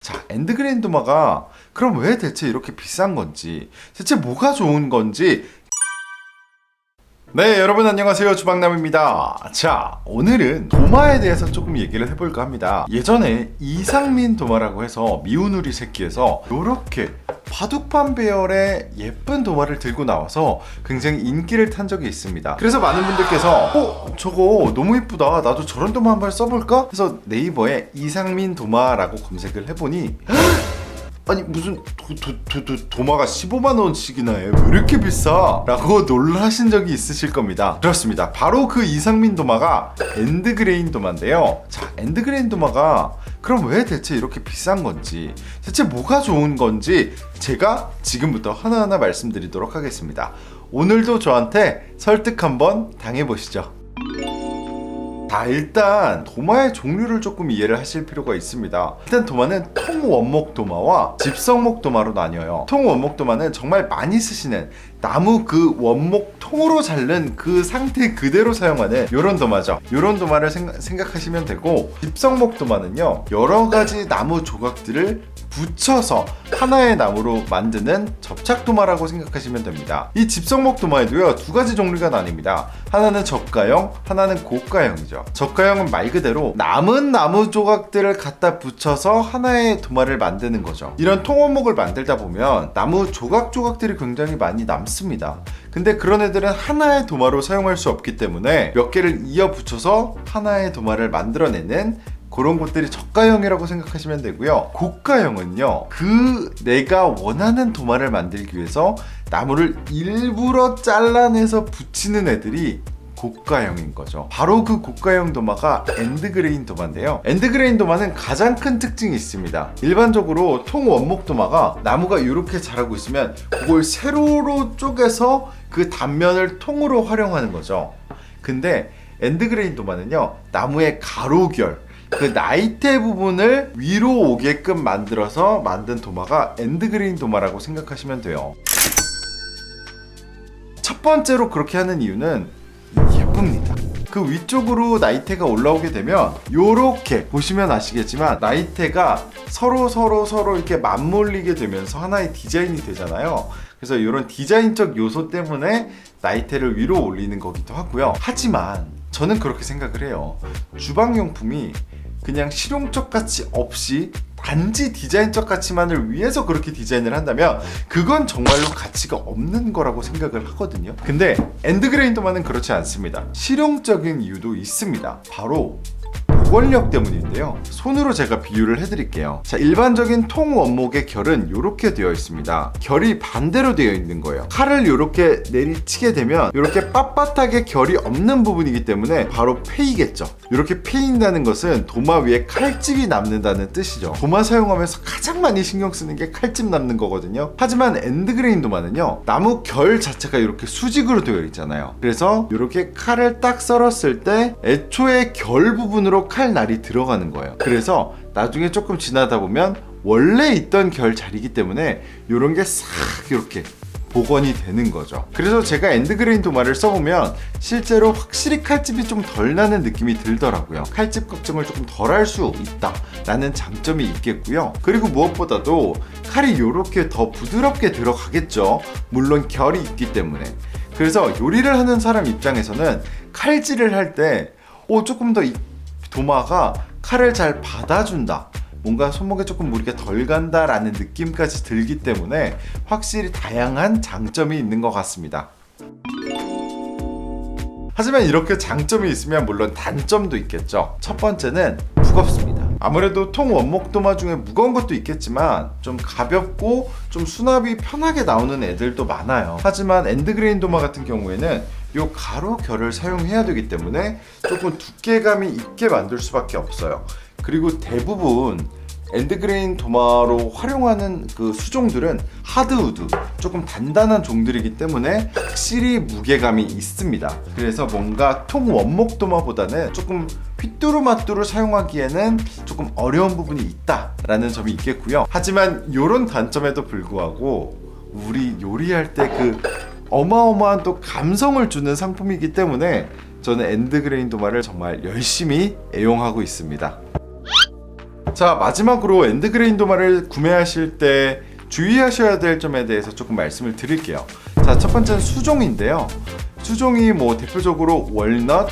자, 엔드그레인 도마가 그럼 왜 대체 이렇게 비싼 건지, 대체 뭐가 좋은 건지. 네, 여러분 안녕하세요. 주방남입니다. 자, 오늘은 도마에 대해서 조금 얘기를 해볼까 합니다. 예전에 이상민 도마라고 해서 미우누리 새끼에서 요렇게 바둑판 배열의 예쁜 도마를 들고 나와서 굉장히 인기를 탄 적이 있습니다. 그래서 많은 분들께서 저거 너무 이쁘다, 나도 저런 도마 한번 써볼까? 해서 네이버에 이상민 도마라고 검색을 해보니 아니 무슨 도마가 15만원씩이나 해요? 왜 이렇게 비싸? 라고 놀라신 적이 있으실 겁니다. 그렇습니다. 바로 그 이상민 도마가 엔드그레인 도마인데요. 자, 엔드그레인 도마가 그럼 왜 대체 이렇게 비싼 건지, 대체 뭐가 좋은 건지 제가 지금부터 하나하나 말씀드리도록 하겠습니다. 오늘도 저한테 설득 한번 당해보시죠. 자, 일단 도마의 종류를 조금 이해를 하실 필요가 있습니다. 일단 도마는 통원목 도마와 집성목 도마로 나뉘어요. 통원목 도마는 정말 많이 쓰시는 나무 그 원목 통으로 자른 그 상태 그대로 사용하는 요런 도마죠. 요런 도마를 생각하시면 되고, 집성목 도마는요, 여러 가지 나무 조각들을 붙여서 하나의 나무로 만드는 접착 도마라고 생각하시면 됩니다. 이 집성목 도마에도요, 두 가지 종류가 나뉩니다. 하나는 저가형, 하나는 고가형이죠. 저가형은 말 그대로 남은 나무 조각들을 갖다 붙여서 하나의 도마를 만드는 거죠. 이런 통원목을 만들다 보면 나무 조각들이 굉장히 많이 남습니다. 근데 그런 애들은 하나의 도마로 사용할 수 없기 때문에 몇 개를 이어 붙여서 하나의 도마를 만들어내는 그런 것들이 저가형이라고 생각하시면 되고요. 고가형은요, 내가 원하는 도마를 만들기 위해서 나무를 일부러 잘라내서 붙이는 애들이 고가형인 거죠. 바로 그 고가형 도마가 엔드그레인 도마인데요. 엔드그레인 도마는 가장 큰 특징이 있습니다. 일반적으로 통원목 도마가 나무가 이렇게 자라고 있으면 그걸 세로로 쪼개서 그 단면을 통으로 활용하는 거죠. 근데 엔드그레인 도마는요, 나무의 가로결, 그 나이테 부분을 위로 오게끔 만들어서 만든 도마가 엔드그레인 도마라고 생각하시면 돼요. 첫 번째로 그렇게 하는 이유는 예쁩니다. 그 위쪽으로 나이테가 올라오게 되면 요렇게 보시면 아시겠지만 나이테가 서로 이렇게 맞물리게 되면서 하나의 디자인이 되잖아요. 그래서 이런 디자인적 요소 때문에 나이테를 위로 올리는 거기도 하고요. 하지만 저는 그렇게 생각을 해요. 주방용품이 그냥 실용적 가치 없이 단지 디자인적 가치만을 위해서 그렇게 디자인을 한다면 그건 정말로 가치가 없는 거라고 생각을 하거든요. 근데 엔드그레인 도마는 그렇지 않습니다. 실용적인 이유도 있습니다. 바로 보건력 때문인데요. 손으로 제가 비유를 해드릴게요. 자, 일반적인 통원목의 결은 이렇게 되어 있습니다. 결이 반대로 되어 있는 거예요. 칼을 이렇게 내리치게 되면 이렇게 빳빳하게 결이 없는 부분이기 때문에 바로 패이겠죠. 이렇게 패인다는 것은 도마 위에 칼집이 남는다는 뜻이죠. 도마 사용하면서 가장 많이 신경 쓰는 게 칼집 남는 거거든요. 하지만 엔드그레인 도마는요, 나무 결 자체가 이렇게 수직으로 되어 있잖아요. 그래서 이렇게 칼을 딱 썰었을 때 애초에 결 부분으로 칼날이 들어가는 거예요. 그래서 나중에 조금 지나다 보면 원래 있던 결 자리이기 때문에 이런 게 싹 이렇게 복원이 되는 거죠. 그래서 제가 엔드그레인 도마를 써보면 실제로 확실히 칼집이 좀 덜 나는 느낌이 들더라고요. 칼집 걱정을 조금 덜 할 수 있다 라는 장점이 있겠고요. 그리고 무엇보다도 칼이 이렇게 더 부드럽게 들어가겠죠. 물론 결이 있기 때문에. 그래서 요리를 하는 사람 입장에서는 칼질을 할 때 조금 더 도마가 칼을 잘 받아준다, 뭔가 손목에 조금 무리가 덜 간다라는 느낌까지 들기 때문에 확실히 다양한 장점이 있는 것 같습니다. 하지만 이렇게 장점이 있으면 물론 단점도 있겠죠. 첫 번째는 무겁습니다. 아무래도 통원목 도마 중에 무거운 것도 있겠지만 좀 가볍고 좀 수납이 편하게 나오는 애들도 많아요. 하지만 엔드그레인 도마 같은 경우에는 요 가로 결을 사용해야 되기 때문에 조금 두께감이 있게 만들 수밖에 없어요. 그리고 대부분 엔드그레인 도마로 활용하는 그 수종들은 하드우드, 조금 단단한 종들이기 때문에 확실히 무게감이 있습니다. 그래서 뭔가 통원목 도마보다는 조금 휘뚜루마뚜루 사용하기에는 조금 어려운 부분이 있다라는 점이 있겠고요. 하지만 이런 단점에도 불구하고 우리 요리할 때 그 어마어마한 또 감성을 주는 상품이기 때문에 저는 엔드그레인 도마를 정말 열심히 애용하고 있습니다. 자, 마지막으로 엔드그레인 도마를 구매하실 때 주의하셔야 될 점에 대해서 조금 말씀을 드릴게요. 자, 첫 번째는 수종인데요. 수종이 뭐 대표적으로 월넛,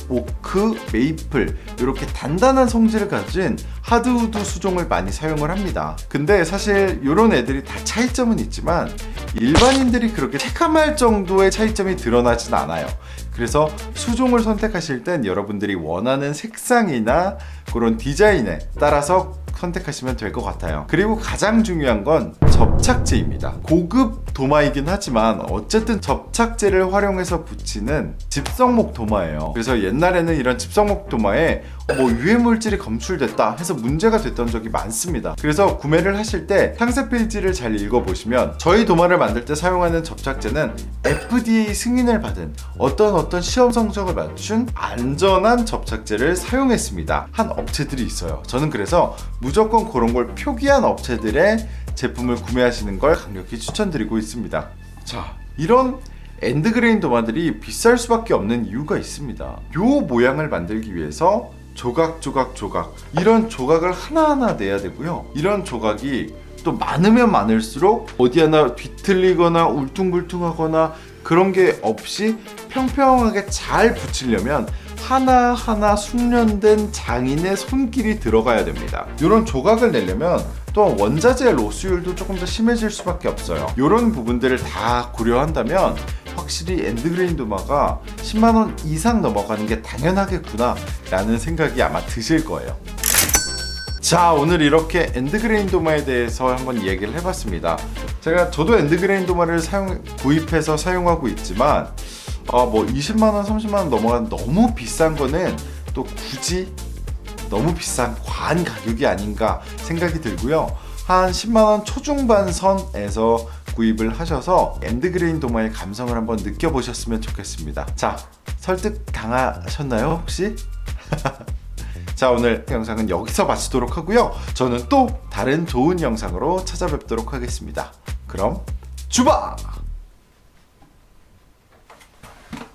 오크, 메이플 이렇게 단단한 성질을 가진 하드우드 수종을 많이 사용을 합니다. 근데 사실 이런 애들이 다 차이점은 있지만 일반인들이 그렇게 체감할 정도의 차이점이 드러나진 않아요. 그래서 수종을 선택하실 땐 여러분들이 원하는 색상이나 그런 디자인에 따라서 선택하시면 될 것 같아요. 그리고 가장 중요한 건 접착제입니다. 고급 도마이긴 하지만 어쨌든 접착제를 활용해서 붙이는 집성목 도마예요. 그래서 옛날에는 이런 집성목 도마에 뭐 유해 물질이 검출됐다 해서 문제가 됐던 적이 많습니다. 그래서 구매를 하실 때 상세 페이지를 잘 읽어보시면 저희 도마를 만들 때 사용하는 접착제는 FDA 승인을 받은 어떤 시험 성적을 맞춘 안전한 접착제를 사용했습니다 한 업체들이 있어요. 저는 그래서 무조건 그런 걸 표기한 업체들의 제품을 구매하시는 걸 강력히 추천드리고 있습니다. 자, 이런 엔드그레인 도마들이 비쌀 수밖에 없는 이유가 있습니다. 요 모양을 만들기 위해서 조각 이런 조각을 하나하나 내야 되고요. 이런 조각이 또 많으면 많을수록 어디 하나 뒤틀리거나 울퉁불퉁하거나 그런 게 없이 평평하게 잘 붙이려면 하나하나 숙련된 장인의 손길이 들어가야 됩니다. 이런 조각을 내려면 또한 원자재 로스율도 조금 더 심해질 수밖에 없어요. 이런 부분들을 다 고려한다면 확실히 엔드그레인 도마가 10만원 이상 넘어가는 게 당연하겠구나 라는 생각이 아마 드실 거예요. 자, 오늘 이렇게 엔드그레인 도마에 대해서 한번 얘기를 해봤습니다. 저도 엔드그레인 도마를 구입해서 사용하고 있지만 뭐 20만원 30만원 넘어간 너무 비싼 거는 또 굳이 너무 비싼 과한 가격이 아닌가 생각이 들고요. 한 10만원 초중반 선에서 구입을 하셔서 엔드그레인 도마의 감성을 한번 느껴보셨으면 좋겠습니다. 자, 설득 당하셨나요 혹시? 자, 오늘 영상은 여기서 마치도록 하고요. 저는 또 다른 좋은 영상으로 찾아뵙도록 하겠습니다. 그럼 주바!